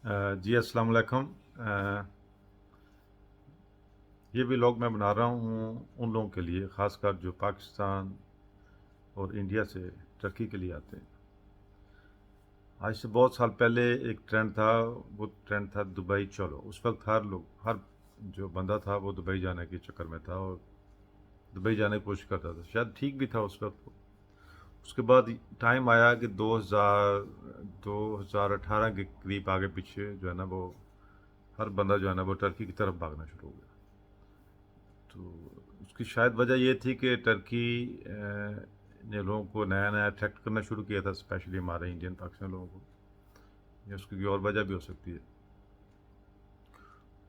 जी अस्सलाम वालेकुम। ये व्लॉग मैं बना रहा हूँ उन लोगों के लिए, ख़ासकर जो पाकिस्तान और इंडिया से टर्की के लिए आते हैं। आज से बहुत साल पहले एक ट्रेंड था, वो ट्रेंड था दुबई चलो। उस वक्त हर जो बंदा था वो दुबई जाने के चक्कर में था और दुबई जाने की कोशिश करता था। शायद ठीक भी था उस वक्त। उसके बाद टाइम आया कि 2018 के करीब आगे पीछे जो है ना वो हर बंदा जो है ना वो टर्की की तरफ भागना शुरू हो गया। तो उसकी शायद वजह ये थी कि टर्की ने लोगों को नया नया अट्रैक्ट करना शुरू किया था, स्पेशली हमारे इंडियन पाकिस्तान लोगों को, या उसकी कोई और वजह भी हो सकती है।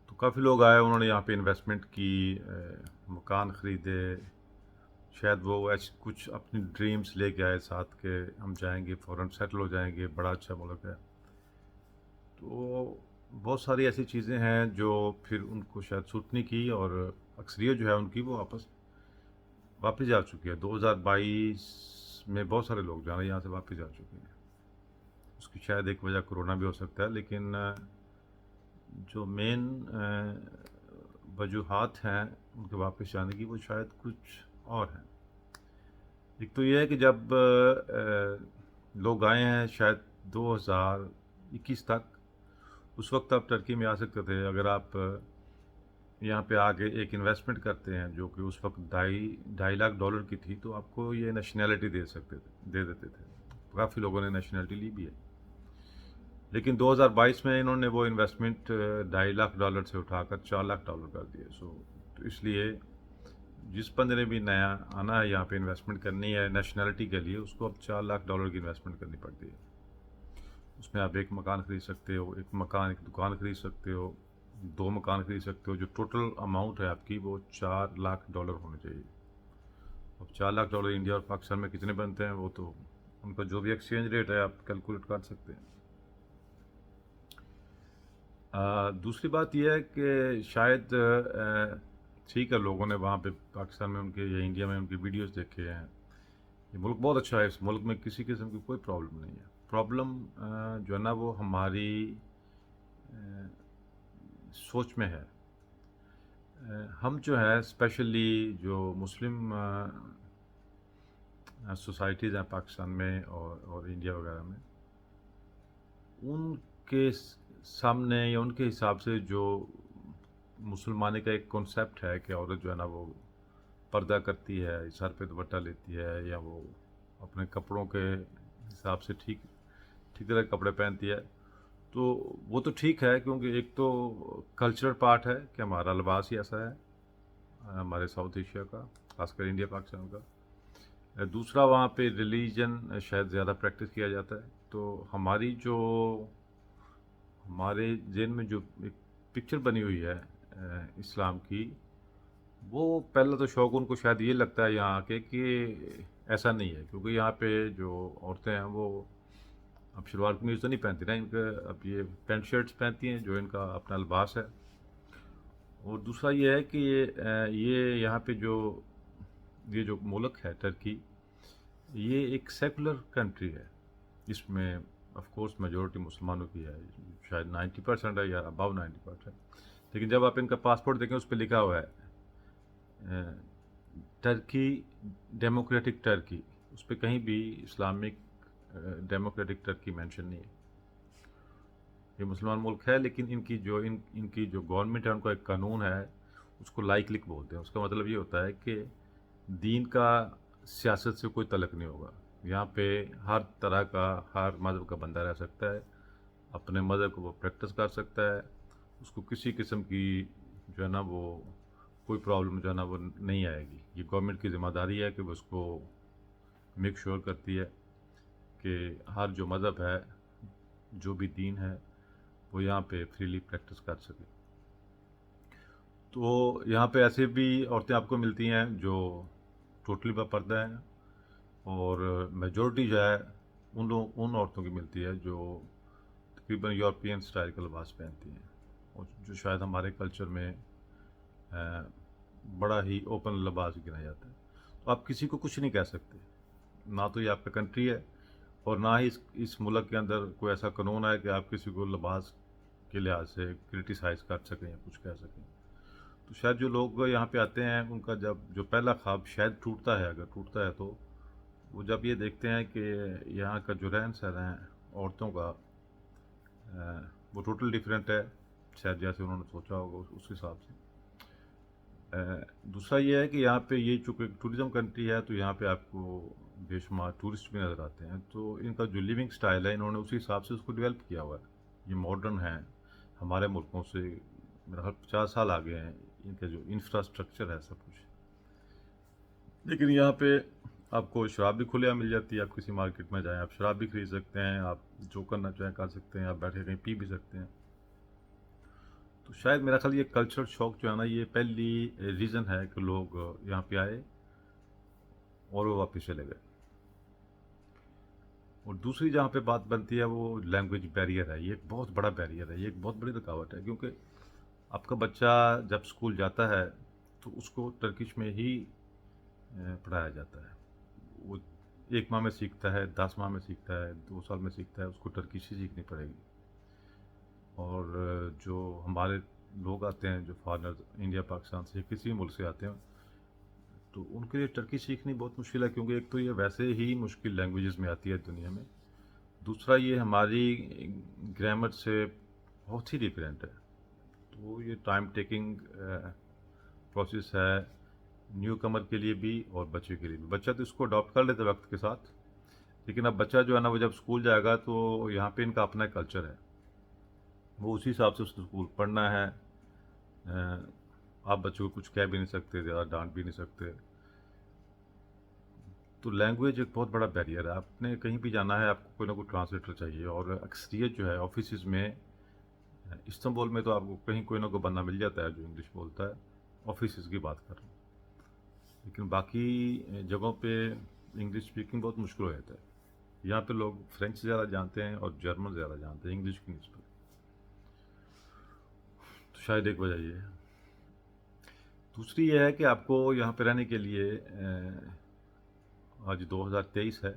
तो काफ़ी लोग आए, उन्होंने यहाँ पे इन्वेस्टमेंट की, मकान ख़रीदे। शायद वो ऐसे कुछ अपनी ड्रीम्स लेके आए साथ के, हम जाएंगे फ़ौरन सेटल हो जाएंगे, बड़ा अच्छा मुल्क है। तो बहुत सारी ऐसी चीज़ें हैं जो फिर उनको शायद सूट नहीं की, और अक्सरियत जो है उनकी वो वापस जा चुकी है। 2022 में बहुत सारे लोग जो है ना यहाँ से वापस जा चुके हैं। उसकी शायद एक वजह कोरोना भी हो सकता है, लेकिन जो मेन वजूहात हैं उनके वापस जाने की, वो शायद कुछ और हैं। एक तो ये है कि जब लोग आए हैं शायद 2021 तक, उस वक्त आप टर्की में आ सकते थे अगर आप यहाँ पे आके एक इन्वेस्टमेंट करते हैं जो कि उस वक्त ढाई ढाई लाख डॉलर की थी, तो आपको ये नेशनैलिटी दे देते थे। काफ़ी लोगों ने नेशनैलिटी ली भी है। लेकिन 2022 में इन्होंने वो इन्वेस्टमेंट $2.5 लाख से उठाकर $4 लाख कर दिए। तो इसलिए जिस बंदे ने भी नया आना है यहाँ पे इन्वेस्टमेंट करनी है नेशनैलिटी के लिए, उसको अब $4 लाख की इन्वेस्टमेंट करनी पड़ती है। उसमें आप एक मकान ख़रीद सकते हो, एक दुकान ख़रीद सकते हो, 2 मकान ख़रीद सकते हो। जो टोटल अमाउंट है आपकी वो $4 लाख होनी चाहिए। अब $4 लाख इंडिया और पाकिस्तान में कितने बनते हैं, वो तो उनका जो भी एक्सचेंज रेट है आप कैलकुलेट कर सकते हैं। दूसरी बात यह है कि शायद ठीक है, लोगों ने वहाँ पे पाकिस्तान में उनके या इंडिया में उनके वीडियोस देखे हैं। ये मुल्क बहुत अच्छा है, इस मुल्क में किसी किस्म की कोई प्रॉब्लम नहीं है। प्रॉब्लम जो है ना वो हमारी सोच में है। हम जो है स्पेशली जो मुस्लिम सोसाइटीज़ हैं पाकिस्तान में और इंडिया वगैरह में, उनके सामने या उनके हिसाब से जो मुसलमानी का एक कॉन्सेप्ट है कि औरत जो है ना वो पर्दा करती है, सर पे दुपट्टा लेती है, या वो अपने कपड़ों के हिसाब से ठीक ठीक तरह के कपड़े पहनती है। तो वो तो ठीक है, क्योंकि एक तो कल्चरल पार्ट है कि हमारा लिबास ही ऐसा है, हमारे साउथ एशिया का, खासकर इंडिया पाकिस्तान का। दूसरा वहाँ पे रिलीजन शायद ज़्यादा प्रैक्टिस किया जाता है। तो हमारे जेन में जो एक पिक्चर बनी हुई है इस्लाम की, वो पहला तो शौक उनको शायद ये लगता है यहाँ आके कि ऐसा नहीं है। क्योंकि यहाँ पे जो औरतें हैं वो अब शलवार कमीज़ तो नहीं पहनती ना, इनका अब ये पैंट शर्ट्स पहनती हैं जो इनका अपना लिबास है। और दूसरा ये है कि ये यहाँ पे ये जो मुल्क है टर्की, ये एक सेकुलर कंट्री है। इसमें ऑफ कोर्स मेजॉरिटी मुसलमानों की है, शायद 90% है या अबव 90%। लेकिन जब आप इनका पासपोर्ट देखें, उस पर लिखा हुआ है टर्की, डेमोक्रेटिक टर्की। उस पर कहीं भी इस्लामिक डेमोक्रेटिक टर्की मेंशन नहीं है। ये मुसलमान मुल्क है, लेकिन इनकी जो गवर्नमेंट है, उनका एक कानून है, उसको लाइकलिक बोलते हैं। उसका मतलब ये होता है कि दीन का सियासत से कोई तल्लुक़ नहीं होगा। यहाँ पे हर तरह का, हर मज़हब का बंदा रह सकता है, अपने मज़हब को वो प्रैक्टिस कर सकता है। उसको किसी किस्म की जो है ना वो कोई प्रॉब्लम जो है ना वो नहीं आएगी। ये गवर्नमेंट की ज़िम्मेदारी है कि वो उसको मेक श्योर करती है कि हर जो मज़हब है, जो भी दीन है, वो यहाँ पे फ्रीली प्रैक्टिस कर सके। तो यहाँ पे ऐसे भी औरतें आपको मिलती हैं जो टोटली बापर्दा हैं, और मेजॉरिटी जो है उन औरतों की मिलती है जो तकरीबन यूरोपियन स्टाइल का लिबास पहनती हैं, और जो शायद हमारे कल्चर में बड़ा ही ओपन लिबास गिना जाता है। तो आप किसी को कुछ नहीं कह सकते, ना तो ये आपका कंट्री है, और ना ही इस मुल्क के अंदर कोई ऐसा कानून है कि आप किसी को लिबास के लिहाज से क्रिटिसाइज़ कर सकें या कुछ कह सकें। तो शायद जो लोग यहाँ पे आते हैं उनका जब जो पहला ख्वाब शायद टूटता है, अगर टूटता है तो वो जब ये देखते हैं कि यहाँ का जो रहन-सहन है औरतों का वो टोटल डिफरेंट है, शायद जैसे उन्होंने सोचा होगा उस हिसाब से। दूसरा ये है कि यहाँ पे ये चूँकि टूरिज़्म कंट्री है तो यहाँ पे आपको बेशुमार टूरिस्ट भी नज़र आते हैं, तो इनका जो लिविंग स्टाइल है इन्होंने उसी हिसाब से उसको डेवलप किया हुआ है। ये मॉडर्न है, हमारे मुल्कों से मेरा ख्याल 50 साल आगे हैं, इनका जो इंफ्रास्ट्रक्चर है सब कुछ। लेकिन यहाँ पे आपको शराब भी खुलेआम मिल जाती है, आप किसी मार्केट में जाएँ आप शराब भी खरीद सकते हैं, आप जो करना चाहें कर सकते हैं, आप बैठ के कहीं पी भी सकते हैं। तो शायद मेरा ख्याल ये कल्चरल शॉक जो है ना, ये पहली रीज़न है कि लोग यहाँ पे आए और वो वापस चले गए। और दूसरी जहाँ पे बात बनती है वो लैंग्वेज बैरियर है, ये एक बहुत बड़ा बैरियर है, ये एक बहुत बड़ी रुकावट है, क्योंकि आपका बच्चा जब स्कूल जाता है तो उसको टर्किश में ही पढ़ाया जाता है। वो 1 माह में सीखता है, 10 माह में सीखता है, 2 साल में सीखता है, उसको टर्किश ही सीखनी पड़ेगी। और जो हमारे लोग आते हैं, जो फॉरेनर इंडिया, पाकिस्तान से किसी भी मुल्क से आते हैं, तो उनके लिए टर्की सीखनी बहुत मुश्किल है, क्योंकि एक तो ये वैसे ही मुश्किल लैंग्वेजेस में आती है दुनिया में, दूसरा ये हमारी ग्रामर से बहुत ही डिफरेंट है। तो ये टाइम टेकिंग प्रोसेस है न्यू कमर के लिए भी और बच्चे के लिए भी। बच्चा तो इसको अडॉप्ट कर लेता है वक्त के साथ, लेकिन अब बच्चा जो है ना वो जब स्कूल जाएगा तो यहाँ पे इनका अपना कल्चर है, वो उसी हिसाब से उसको स्कूल पढ़ना है। आप बच्चों को कुछ कह भी नहीं सकते, ज़्यादा डांट भी नहीं सकते। तो लैंग्वेज एक बहुत बड़ा बैरियर है। आपने कहीं भी जाना है आपको कोई ना कोई ट्रांसलेटर चाहिए, और अक्सरियत जो है ऑफिस में, इस्तांबुल में तो आपको कहीं कोई ना कोई बंदा मिल जाता है जो इंग्लिश बोलता है, ऑफिस की बात कर रहा हूँ। लेकिन बाकी जगहों पे इंग्लिश स्पीकिंग बहुत मुश्किल हो जाता है। यहाँ पे लोग फ्रेंच ज़्यादा जानते हैं और जर्मन ज़्यादा जानते हैं इंग्लिश की निस्बत। तो शायद एक वजह ये है। दूसरी ये है कि आपको यहाँ पे रहने के लिए आज 2023 है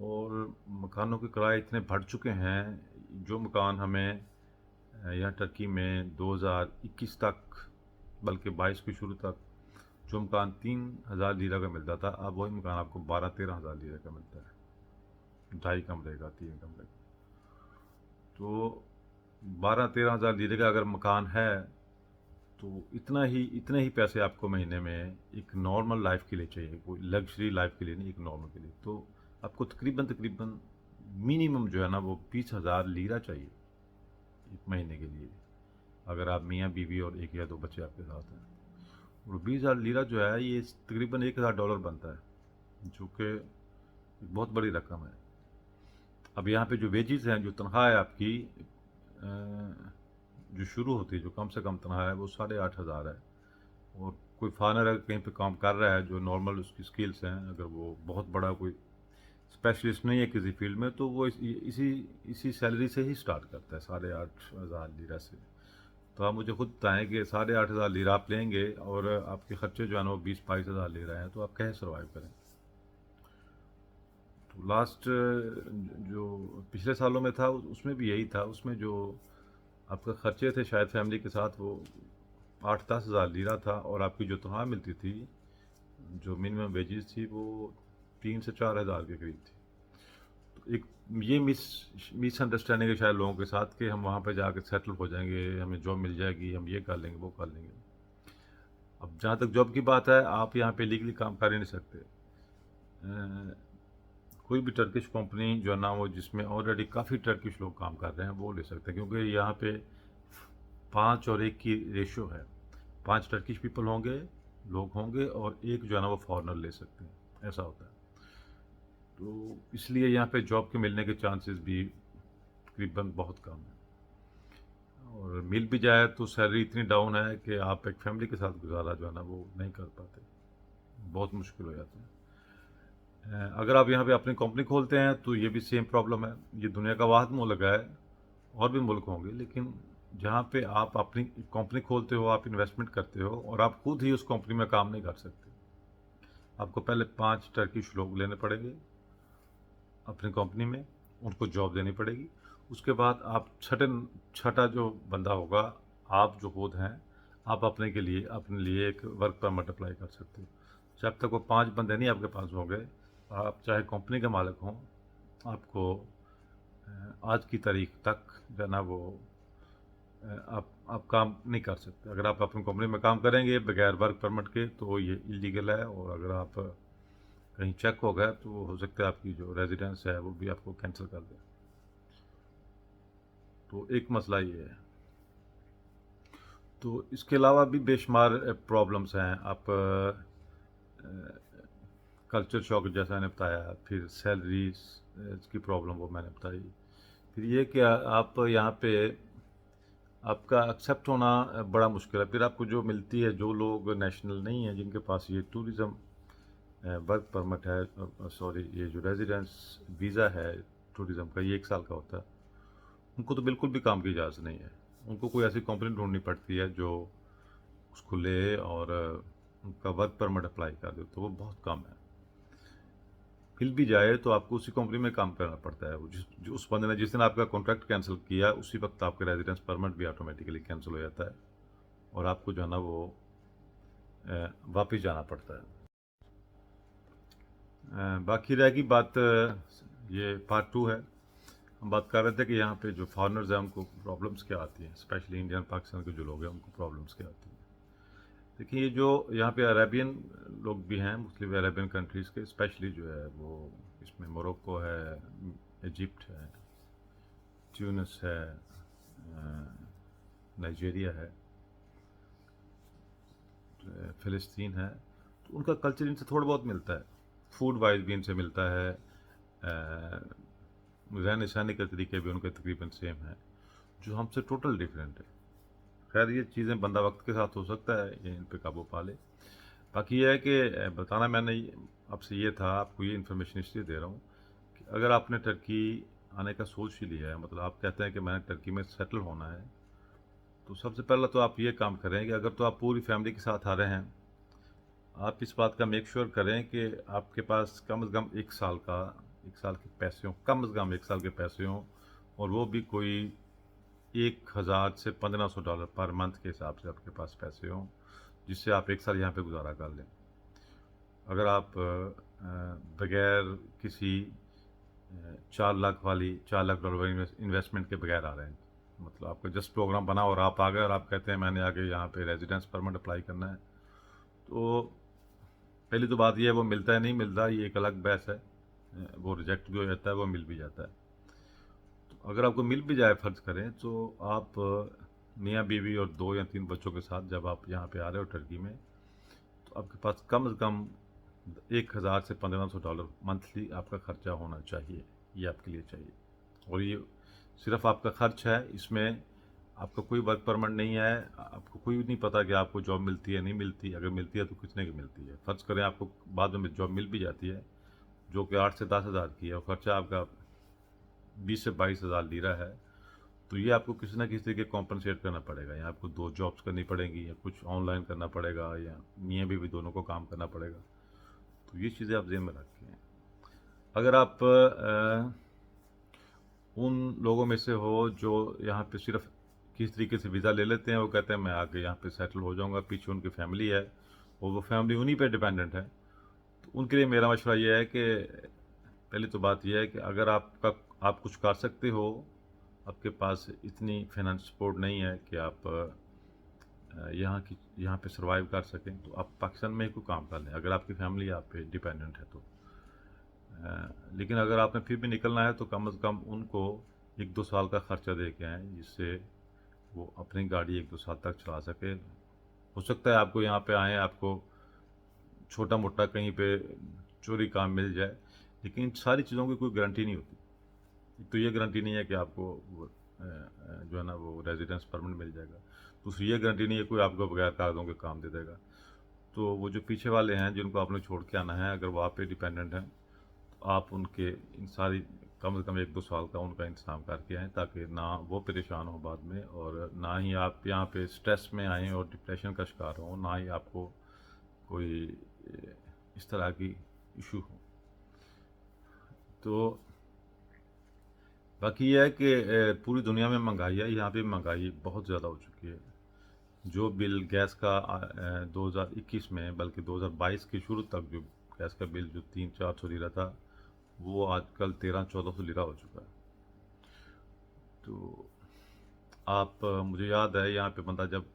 और मकानों के किराए इतने बढ़ चुके हैं। जो मकान हमें यहाँ टर्की में 2021 तक, बल्कि 22 की शुरू तक, जो मकान 3000 लीरा का मिलता था, अब वही मकान आपको 12-13 हज़ार लीरा का मिलता है, 2.5 कमरे का, 3 कमरे का। तो 12-13 हज़ार लीरे का अगर मकान है तो इतने ही पैसे आपको महीने में एक नॉर्मल लाइफ के लिए चाहिए, कोई लग्जरी लाइफ के लिए नहीं, एक नॉर्मल के लिए। तो आपको तकरीबन मिनिमम जो है ना वो 20,000 लीरा चाहिए एक महीने के लिए, अगर आप मियाँ बीवी और 1 या 2 बच्चे आपके साथ हैं। और 20,000 लीरा जो है ये तकरीबन $1,000 बनता है, जो कि एक बहुत बड़ी रकम है। अब यहाँ पे जो वेजेस हैं, जो तनख्वाह है आपकी, जो शुरू होती है, जो कम से कम तनख्वाह है वो 8,500 है। और कोई फॉरेनर अगर कहीं पे काम कर रहा है, जो नॉर्मल उसकी स्किल्स हैं, अगर वो बहुत बड़ा कोई स्पेशलिस्ट नहीं है किसी फील्ड में, तो वो इसी सैलरी से ही स्टार्ट करता है, 8,500 लीरा से। तो आप मुझे खुद बताएं कि 8,500 लीरा आप लेंगे और आपके ख़र्चे जो है ना वो 20-22 हज़ार ले रहे हैं, तो आप कैसे सर्वाइव करें। तो लास्ट जो पिछले सालों में था उसमें भी यही था, उसमें जो आपका ख़र्चे थे शायद फैमिली के साथ वो 8-10 हज़ार लीरा था, और आपकी जो तनख्वाह मिलती थी, जो मिनिमम वेजेस थी, वो 3 से 4 हज़ार के करीब थी। तो एक ये मिसअंडरस्टैंडिंग है शायद लोगों के साथ कि हम वहाँ पे जाकर सेटल हो जाएंगे, हमें जॉब मिल जाएगी, हम ये कर लेंगे वो कर लेंगे। अब जहाँ तक जॉब की बात है, आप यहाँ पे लीगली काम कर ही नहीं सकते। कोई भी टर्किश कंपनी जो है ना वो, जिसमें ऑलरेडी काफ़ी टर्किश लोग काम कर रहे हैं, वो ले सकते हैं, क्योंकि यहाँ पे 5 और 1 की रेशो है। 5 टर्किश पीपल होंगे, लोग होंगे, और 1 जो है ना वो फॉरेनर ले सकते हैं, ऐसा होता है। तो इसलिए यहाँ पे जॉब के मिलने के चांसेस भी तकरीबन बहुत कम है, और मिल भी जाए तो सैलरी इतनी डाउन है कि आप एक फैमिली के साथ गुजारा जो है ना वो नहीं कर पाते, बहुत मुश्किल हो जाता है। अगर आप यहाँ पे अपनी कंपनी खोलते हैं तो ये भी सेम प्रॉब्लम है। ये दुनिया का वाहिद मुल्क है, और भी मुल्क होंगे, लेकिन जहाँ पे आप अपनी कंपनी खोलते हो, आप इन्वेस्टमेंट करते हो, और आप खुद ही उस कंपनी में काम नहीं कर सकते। आपको पहले 5 टर्किश लोग लेने पड़ेंगे अपनी कंपनी में, उनको जॉब देनी पड़ेगी, उसके बाद आप छठा जो बंदा होगा, आप जो खुद हैं, आप अपने लिए एक वर्क परमिट अप्लाई कर सकते हो। जब तक वो 5 बंदे नहीं आपके पास होंगे, आप चाहे कंपनी के मालिक हों, आपको आज की तारीख तक जो है ना वो आप काम नहीं कर सकते। अगर आप अपनी कंपनी में काम करेंगे बगैर वर्क परमिट के तो ये इलीगल है, और अगर आप कहीं चेक हो गया तो हो सकता है आपकी जो रेजिडेंस है वो भी आपको कैंसिल कर दे। तो एक मसला ये है। तो इसके अलावा भी बेशुमार प्रॉब्लम्स हैं। आप कल्चर शॉक जैसा मैंने बताया, फिर सैलरीज की प्रॉब्लम वो मैंने बताई, फिर ये कि आप यहाँ पे आपका एक्सेप्ट होना बड़ा मुश्किल है। फिर आपको जो मिलती है, जो लोग नेशनल नहीं हैं, जिनके पास ये टूरिज़्म वर्क परमिट है, सॉरी ये जो रेजिडेंस वीज़ा है टूरिज़्म का, ये 1 साल का होता है, उनको तो बिल्कुल भी काम की इजाज़त नहीं है। उनको कोई ऐसी कंपनी ढूंढनी पड़ती है जो उसको ले और उनका वर्क परमिट अप्लाई कर दे, तो वो बहुत कम है। मिल भी जाए तो आपको उसी कंपनी में काम करना पड़ता है। वो जो उस बंदे ने जिस दिन आपका कॉन्ट्रैक्ट कैंसिल किया, उसी वक्त आपका रेजिडेंस परमिट भी ऑटोमेटिकली कैंसिल हो जाता है, और आपको जो है ना वो वापस जाना पड़ता है। बाकी रहेगी बात, ये पार्ट 2 है। हम बात कर रहे थे कि यहाँ पे जो फॉरेनर्स हैं उनको प्रॉब्लम्स क्या आती हैं, स्पेशली इंडियन पाकिस्तान के जो लोग हैं उनको प्रॉब्लम्स क्या आती हैं। देखिए, ये जो यहाँ पे अरेबियन लोग भी हैं, मुस्लिम अरेबियन कंट्रीज़ के, स्पेशली जो है वो इसमें मोरक्को है, इजिप्ट है, ट्यूनिस है, नाइजीरिया है, फ़िलिस्तीन है। तो उनका कल्चर इनसे थोड़ा बहुत मिलता है, फूड वाइज भी इनसे मिलता है, रहने सहने के तरीके भी उनके तकरीबन सेम है, जो हमसे टोटल डिफरेंट है। खैर, ये चीज़ें बंदा वक्त के साथ हो सकता है ये इन पे काबू पा ले। बाकी ये है कि बताना मैंने आपसे ये था, आपको ये इन्फॉर्मेशन इसलिए दे रहा हूँ कि अगर आपने टर्की आने का सोच ही लिया है, मतलब आप कहते हैं कि मैंने टर्की में सेटल होना है, तो सबसे पहले तो आप ये काम करें कि अगर तो आप पूरी फैमिली के साथ आ रहे हैं, आप इस बात का मेक श्योर करें कि आपके पास कम से कम 1 साल के पैसे हों, कम से कम 1 साल के पैसे हों, और वो भी कोई 1000 से $1500 पर मंथ के हिसाब से आपके पास पैसे हों, जिससे आप 1 साल यहाँ पे गुजारा कर लें। अगर आप बगैर किसी $4 लाख इन्वेस्टमेंट के बगैर आ रहे हैं, मतलब आपका जस्ट प्रोग्राम बना और आप आ गए और आप कहते हैं मैंने आगे यहाँ पे रेजिडेंस परमिट अप्लाई करना है, तो पहली तो बात ये है वो मिलता है नहीं मिलता, ये एक अलग बहस है। वो रिजेक्ट भी हो जाता है, वो मिल भी जाता है। तो अगर आपको मिल भी जाए फ़र्ज़ करें, तो आप मियाँ बीवी और 2 या 3 बच्चों के साथ जब आप यहाँ पे आ रहे हो टर्की में, तो आपके पास कम से कम 1000 से $1500 मंथली आपका खर्चा होना चाहिए, ये आपके लिए चाहिए। और ये सिर्फ आपका खर्च है, इसमें आपका कोई वर्क परमिट नहीं है, आपको कोई नहीं पता कि आपको जॉब मिलती है नहीं मिलती, अगर मिलती है तो कितने की मिलती है। फ़र्ज़ करें आपको बाद में जॉब मिल भी जाती है जो कि 8 से 10 हज़ार की है, और खर्चा आपका 20 से 22 हज़ार लीरा है, तो ये आपको किसी ना किसी तरीके कॉम्पनसेट करना पड़ेगा। या आपको 2 जॉब्स करनी पड़ेंगी, या कुछ ऑनलाइन करना पड़ेगा, या मियाँ बीवी दोनों को काम करना पड़ेगा। तो ये चीज़ें आप ज़हन में रखें। अगर आप उन लोगों में से हो जो यहाँ पे सिर्फ किस तरीके से वीज़ा ले लेते हैं, वो कहते हैं मैं आके यहाँ पे सेटल हो जाऊँगा, पीछे उनकी फैमिली है और वो फैमिली उन्हीं पे डिपेंडेंट है, तो उनके लिए मेरा मशवरा ये है कि पहली तो बात यह है कि अगर आप कुछ कर सकते हो, आपके पास इतनी फाइनेंस सपोर्ट नहीं है कि आप यहाँ पे सर्वाइव कर सकें, तो आप पाकिस्तान में ही कोई काम कर लें, अगर आपकी फैमिली आप पे डिपेंडेंट है तो। लेकिन अगर आपने फिर भी निकलना है तो कम से कम उनको 1-2 साल का ख़र्चा दे के आएँ, जिससे वो अपनी गाड़ी 1-2 साल तक चला सके। हो सकता है आपको यहाँ पे आएँ, आपको छोटा मोटा कहीं पे चोरी काम मिल जाए, लेकिन इन सारी चीज़ों की कोई गारंटी नहीं होती। तो ये गारंटी नहीं है कि आपको जो है ना वो रेजिडेंस परमिट मिल जाएगा। दूसरी ये गारंटी नहीं है कोई आपको बगैर कागज़ों के काम दे देगा। तो वो जो पीछे वाले हैं जिनको आपने छोड़ के आना है, अगर वो आप पे डिपेंडेंट हैं, तो आप उनके इन सारी कम से कम 1-2 साल का उनका इंतज़ाम करके आएँ, ताकि ना वो परेशान हों बाद में, और ना ही आप यहाँ पे स्ट्रेस में आएँ और डिप्रेशन का शिकार हों, ना ही आपको कोई इस तरह की इशू हो। तो बाकी ये है कि पूरी दुनिया में महंगाई है, यहाँ पे महंगाई बहुत ज़्यादा हो चुकी है। जो बिल गैस का 2021 में, बल्कि 2022 के शुरू तक जो गैस का बिल जो 300-400 लिरा था, वो आजकल 1300-1400 लिरा हो चुका है। तो आप मुझे याद है यहाँ पे बंदा जब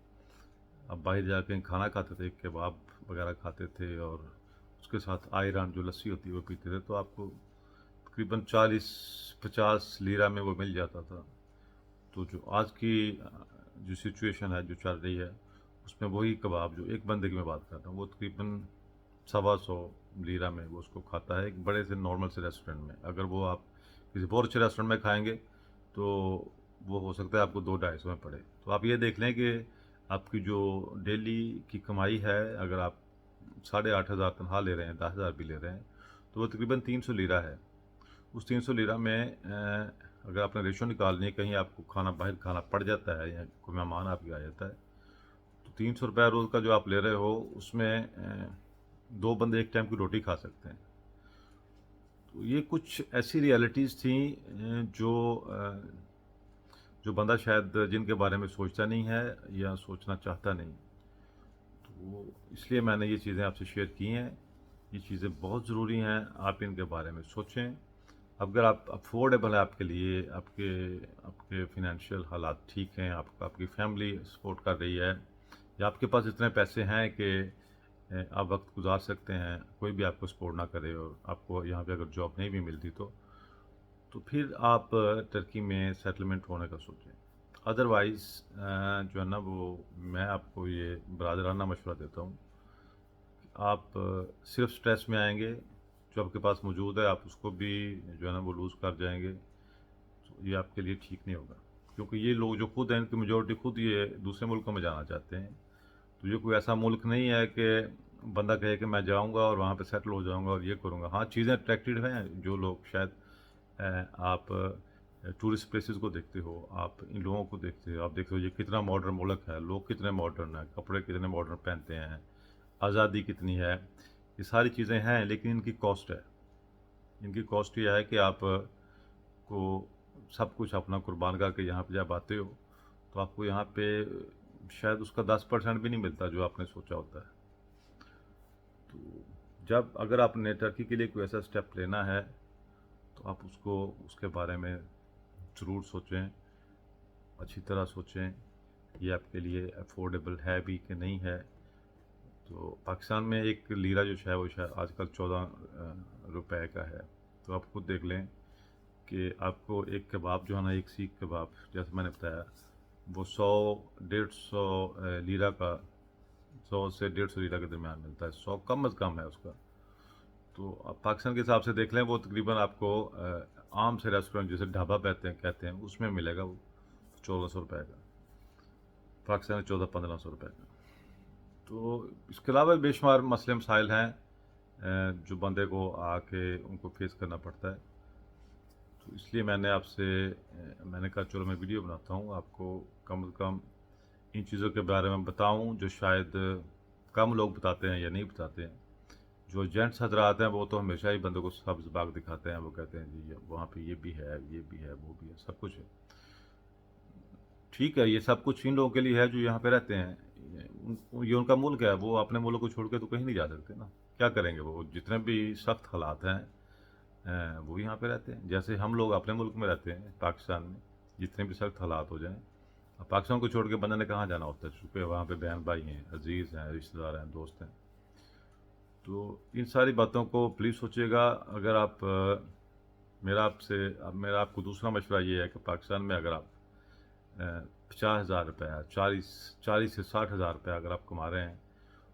आप बाहर जाके खाना खाते थे, कबाब वगैरह खाते थे और उसके साथ आयरन जो लस्सी होती है वो पीते थे, तो आपको तकरीबन 40-50 लीरा में वो मिल जाता था। तो जो आज की जो सिचुएशन है जो चल रही है, उसमें वही कबाब जो एक बंदे की मैं बात करता हूँ, वो तकरीबन 125 लीरा में वो उसको खाता है, एक बड़े से नॉर्मल से रेस्टोरेंट में। अगर वो आप किसी बहुत अच्छे रेस्टोरेंट में खाएंगे तो वो हो सकता है आपको 200-250 में पड़े। तो आप ये देख लें कि आपकी जो डेली की कमाई है, अगर आप 8,500 तनख्वाह ले रहे हैं, 10,000 भी ले रहे हैं, तो वो तकरीबन 300 लीरा है। उस 300 लीरा में अगर आपने रेशो निकालनी है, कहीं आपको खाना बाहर खाना पड़ जाता है या कोई मेहमान आपके आ जाता है, तो 300 रुपया रोज़ का जो आप ले रहे हो, उसमें 2 बंदे एक टाइम की रोटी खा सकते हैं। तो ये कुछ ऐसी रियलिटीज़ थी जो बंदा शायद जिनके बारे में सोचता नहीं है या सोचना चाहता नहीं। तो इसलिए मैंने ये चीज़ें आपसे शेयर की हैं। ये चीज़ें बहुत ज़रूरी हैं, आप इनके बारे में सोचें। अगर आप अफोर्डेबल है आपके लिए, आपके आपके फाइनेंशियल हालात ठीक हैं, आपकी फैमिली सपोर्ट कर रही है, या आपके पास इतने पैसे हैं कि आप वक्त गुजार सकते हैं, कोई भी आपको सपोर्ट ना करे और आपको यहाँ पे अगर जॉब नहीं भी मिलती, तो फिर आप टर्की में सेटलमेंट होने का सोचें। अदरवाइज़ जो है ना, वो मैं आपको ये बरादराना मशवरा देता हूँ, आप सिर्फ स्ट्रेस में आएंगे, जो आपके पास मौजूद है आप उसको भी जो है ना वो लूज़ कर जाएंगे। तो ये आपके लिए ठीक नहीं होगा, क्योंकि ये लोग जो खुद हैं, इनकी मेजोरिटी खुद ये दूसरे मुल्कों में जाना चाहते हैं। तो ये कोई ऐसा मुल्क नहीं है कि बंदा कहे कि मैं जाऊंगा और वहाँ पे सेटल हो जाऊंगा और ये करूंगा। हाँ, चीज़ें अट्रैक्टिव हैं, जो लोग शायद आप टूरिस्ट प्लेसेस को देखते हो, आप इन लोगों को देखते हो, आप देखते हो ये कितना मॉडर्न मुल्क है, लोग कितने मॉडर्न हैं, कपड़े कितने मॉडर्न पहनते हैं, आज़ादी कितनी है, ये सारी चीज़ें हैं। लेकिन इनकी कॉस्ट है, इनकी कॉस्ट ये है कि आप को सब कुछ अपना कुर्बान करके यहाँ पे जब आते हो, तो आपको यहाँ पे शायद उसका 10% भी नहीं मिलता जो आपने सोचा होता है। तो जब अगर आपने टर्की के लिए कोई ऐसा स्टेप लेना है, तो आप उसको उसके बारे में ज़रूर सोचें, अच्छी तरह सोचें, ये आपके लिए अफोर्डेबल है भी कि नहीं है। तो पाकिस्तान में एक लीरा जो है वो शायद आजकल 14 रुपए का है। तो आप खुद देख लें कि आपको एक कबाब जो है ना, एक सीख कबाब जैसे मैंने बताया, वो 100-150 लीरा का, 100 से 150 लीरा के दरमियान मिलता है। 100 कम अज़ कम है उसका। तो आप पाकिस्तान के हिसाब से देख लें, वो तकरीबन आपको आम से रेस्टोरेंट जैसे ढाबा कहते हैं उसमें मिलेगा वो 1,400 रुपये का, पाकिस्तान में 1400-1500 रुपये का। तो इसके अलावा बेशुमार मसले मसाइल हैं जो बंदे को आके उनको फेस करना पड़ता है। तो इसलिए मैंने कहा चलो मैं वीडियो बनाता हूँ, आपको कम से कम इन चीज़ों के बारे में बताऊँ जो शायद कम लोग बताते हैं या नहीं बताते हैं। जो जेंट्स हजरात हैं वो तो हमेशा ही बंदे को सब्ज़ बाग दिखाते हैं, वो कहते हैं जी वहाँ पे ये भी है, ये भी है, वो भी है, सब कुछ है। ठीक है, ये सब कुछ इन लोगों के लिए है जो यहाँ पे रहते हैं। ये उनका मुल्क है, वो अपने मुल्क को छोड़ के तो कहीं नहीं जा सकते ना। क्या करेंगे वो, जितने भी सख्त हालात हैं वो यहाँ पे रहते हैं। जैसे हम लोग अपने मुल्क में रहते हैं पाकिस्तान में, जितने भी सख्त हालात हो जाएं, अब पाकिस्तान को छोड़ के बंदे ने कहाँ जाना होता है, चूँकि वहाँ पे बहन भाई हैं, अजीज़ हैं, रिश्तेदार हैं, दोस्त हैं। तो इन सारी बातों को प्लीज़ सोचिएगा। अगर आप मेरा आपको दूसरा मशवरा ये है कि पाकिस्तान में अगर आप 50,000 रुपये, 40 से 60 हज़ार रुपये अगर आप कमा रहे हैं,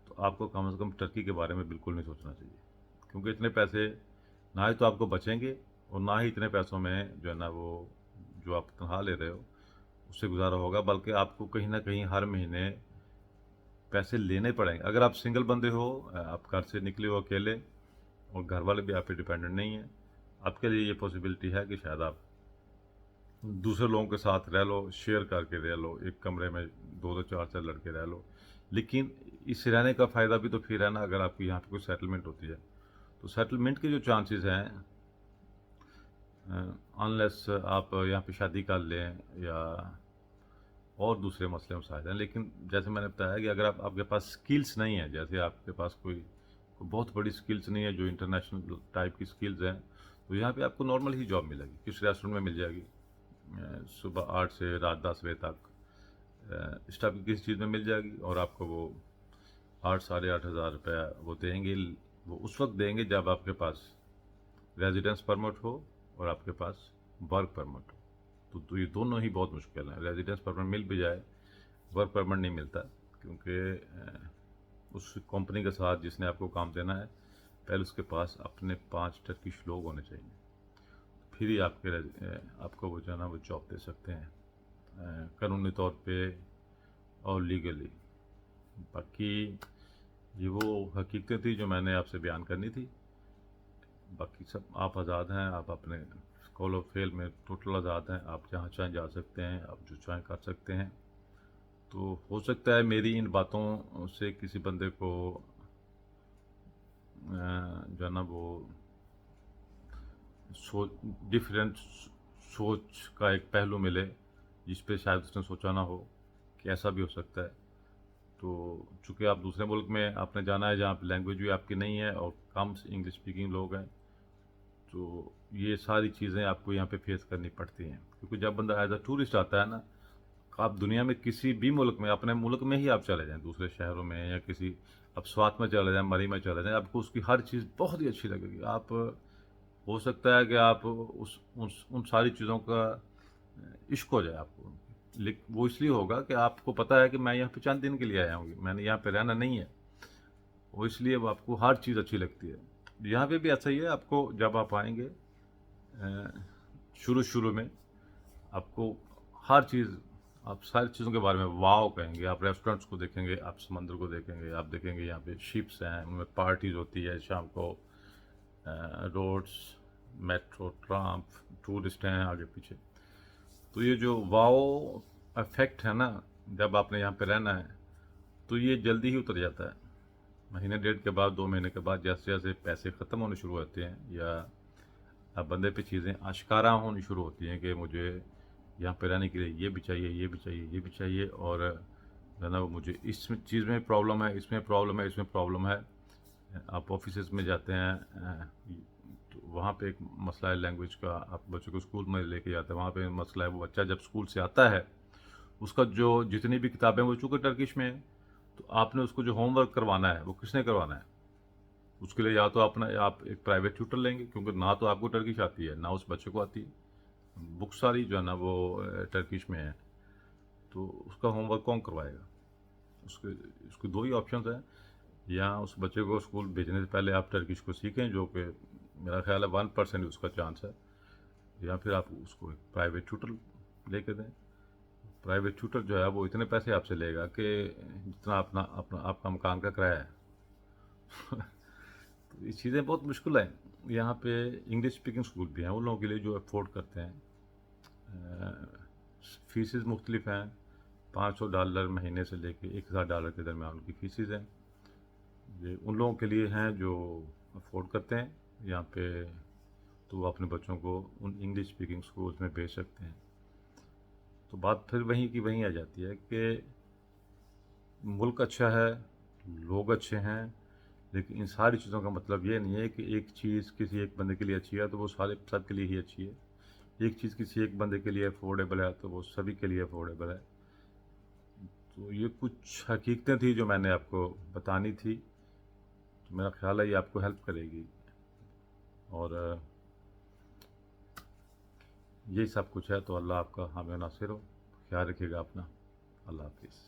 तो आपको कम से कम टर्की के बारे में बिल्कुल नहीं सोचना चाहिए। क्योंकि इतने पैसे ना ही तो आपको बचेंगे और ना ही इतने पैसों में जो है ना वो जो आप तनख्वाह ले रहे हो उससे गुजारा होगा, बल्कि आपको कहीं ना कहीं हर महीने पैसे लेने पड़ेंगे। अगर आप सिंगल बंदे हो, आप घर से निकले हो अकेले और घर वाले भी आप पे डिपेंडेंट नहीं हैं, आपके लिए ये पॉसिबिलिटी है कि शायद आप दूसरे लोगों के साथ रह लो, शेयर करके रह लो, एक कमरे में दो दो चार चार लड़के रह लो। लेकिन इस रहने का फ़ायदा भी तो फिर है ना, अगर आपकी यहाँ पे कोई सेटलमेंट होती है, तो सेटलमेंट के जो चांसेस हैं अनलेस आप यहाँ पे शादी कर लें या और दूसरे मसले मसाइल हैं। लेकिन जैसे मैंने बताया कि अगर आपके पास स्किल्स नहीं है, जैसे आपके पास कोई बहुत बड़ी स्किल्स नहीं है जो इंटरनेशनल टाइप की स्किल्स हैं, तो यहाँ पे आपको नॉर्मल ही जॉब मिलेगी, किस रेस्टोरेंट में मिल जाएगी, सुबह 8 से रात 10 बजे तक, इस टाइप की किसी चीज़ में मिल जाएगी। और आपको वो 8 साढ़े 8 हज़ार रुपया वो देंगे, वो उस वक्त देंगे जब आपके पास रेजिडेंस परमिट हो और आपके पास वर्क परमिट हो। तो ये दोनों ही बहुत मुश्किल हैं। रेजिडेंस परमिट मिल भी जाए, वर्क परमिट नहीं मिलता, क्योंकि उस कंपनी के साथ जिसने आपको काम देना है, पहले उसके पास अपने 5 टर्किश लोग होने चाहिए, फिर ही आपको वो जो है ना वो जॉब दे सकते हैं कानूनी तौर पे और लीगली। बाकी ये वो हकीकतें थी जो मैंने आपसे बयान करनी थी। बाकी सब आप आज़ाद हैं, आप अपने कॉल और फेल में टोटल आज़ाद हैं, आप जहाँ चाहें जा सकते हैं, आप जो चाहें कर सकते हैं। तो हो सकता है मेरी इन बातों से किसी बंदे को जो है ना वो डिफरेंट सोच का एक पहलू मिले, जिस पे शायद उसने सोचा ना हो कि ऐसा भी हो सकता है। तो चूँकि आप दूसरे मुल्क में आपने जाना है जहाँ पे लैंग्वेज भी आपकी नहीं है और कम इंग्लिश स्पीकिंग लोग हैं, तो ये सारी चीज़ें आपको यहाँ पे फेस करनी पड़ती हैं। क्योंकि जब बंदा एज अ टूरिस्ट आता है ना, आप दुनिया में किसी भी मुल्क में, अपने मुल्क में ही आप चले जाएँ, दूसरे शहरों में या किसी आप स्वात में चले जाएँ, मरी में चले जाएँ, आपको उसकी हर चीज़ बहुत ही अच्छी लगेगी। आप हो सकता है कि आप उन सारी चीज़ों का इश्क हो जाए आपको। लेकिन वो इसलिए होगा कि आपको पता है कि मैं यहाँ पे चंद दिन के लिए आया हूँ, मैंने यहाँ पे रहना नहीं है। वो इसलिए वो आपको हर चीज़ अच्छी लगती है। यहाँ पे भी ऐसा ही है, आपको जब आप आएँगे शुरू में आपको हर चीज़, आप सारी चीज़ों के बारे में वाव कहेंगे। आप रेस्टोरेंट्स को देखेंगे, आप समंदर को देखेंगे, आप देखेंगे यहाँ पे शिप्स हैं, उनमें पार्टीज़ होती है शाम को, रोड्स, मेट्रो, ट्राम, टूरिस्ट हैं आगे पीछे। तो ये जो वाव इफेक्ट है ना, जब आपने यहाँ पे रहना है तो ये जल्दी ही उतर जाता है। महीने डेढ़ के बाद, 2 महीने के बाद जैसे जैसे पैसे ख़त्म होने शुरू होते हैं या अब बंदे पे चीज़ें आश्कारा होनी शुरू होती हैं कि मुझे यहाँ पे रहने के लिए ये भी चाहिए, ये भी चाहिए, ये भी चाहिए, और जो है ना वो मुझे इस चीज़ में प्रॉब्लम है, इसमें प्रॉब्लम है, इसमें प्रॉब्लम है। आप ऑफिसेज में जाते हैं, तो वहाँ पे एक मसला है लैंग्वेज का। आप बच्चों को स्कूल में लेके जाते हैं, वहाँ पे मसला है, वो बच्चा जब स्कूल से आता है, उसका जो जितनी भी किताबें वो चूँकि टर्किश में है, तो आपने उसको जो होमवर्क करवाना है वो किसने करवाना है? उसके लिए या तो अपना आप एक प्राइवेट ट्यूटर लेंगे, क्योंकि ना तो आपको टर्किश आती है, ना उस बच्चे को आती है। बुक सारी जो है ना वो टर्किश में है, तो उसका होमवर्क कौन करवाएगा? उसके उसके दो ही ऑप्शंस हैं, या उस बच्चे को स्कूल भेजने से पहले आप टर्किश को सीखें, जो कि मेरा ख्याल है 1% उसका चांस है, या फिर आप उसको एक प्राइवेट ट्यूटर लेके दें। प्राइवेट ट्यूटर जो है वो इतने पैसे आपसे लेगा कि जितना अपना अपना आपका मकान का किराया है। तो ये चीज़ें बहुत मुश्किल हैं। यहाँ पे इंग्लिश स्पीकिंग स्कूल भी हैं उन लोगों के लिए जो अफोर्ड करते हैं। फ़ीसेस मुख्तलिफ हैं, $500 महीने से लेके $1000 के दरमियान उनकी फ़ीसेस हैं। ये उन लोगों के लिए हैं जो अफोर्ड करते हैं यहाँ पे, तो वो अपने बच्चों को उन इंग्लिश स्पीकिंग स्कूल्स में भेज सकते हैं। तो बात फिर वहीं की वहीं आ जाती है कि मुल्क अच्छा है, लोग अच्छे हैं, लेकिन इन सारी चीज़ों का मतलब ये नहीं है कि एक चीज़ किसी एक बंदे के लिए अच्छी है तो वो सारे सब के लिए ही अच्छी है। एक चीज़ किसी एक बंदे के लिए अफोर्डेबल है तो वो सभी के लिए अफोर्डेबल है। तो ये कुछ हकीकतें थी जो मैंने आपको बतानी थी, तो मेरा ख्याल है ये आपको हेल्प करेगी। और यही सब कुछ है। तो अल्लाह आपका हामी नासिर हो। ख्याल रखिएगा अपना। अल्लाह हाफिज़।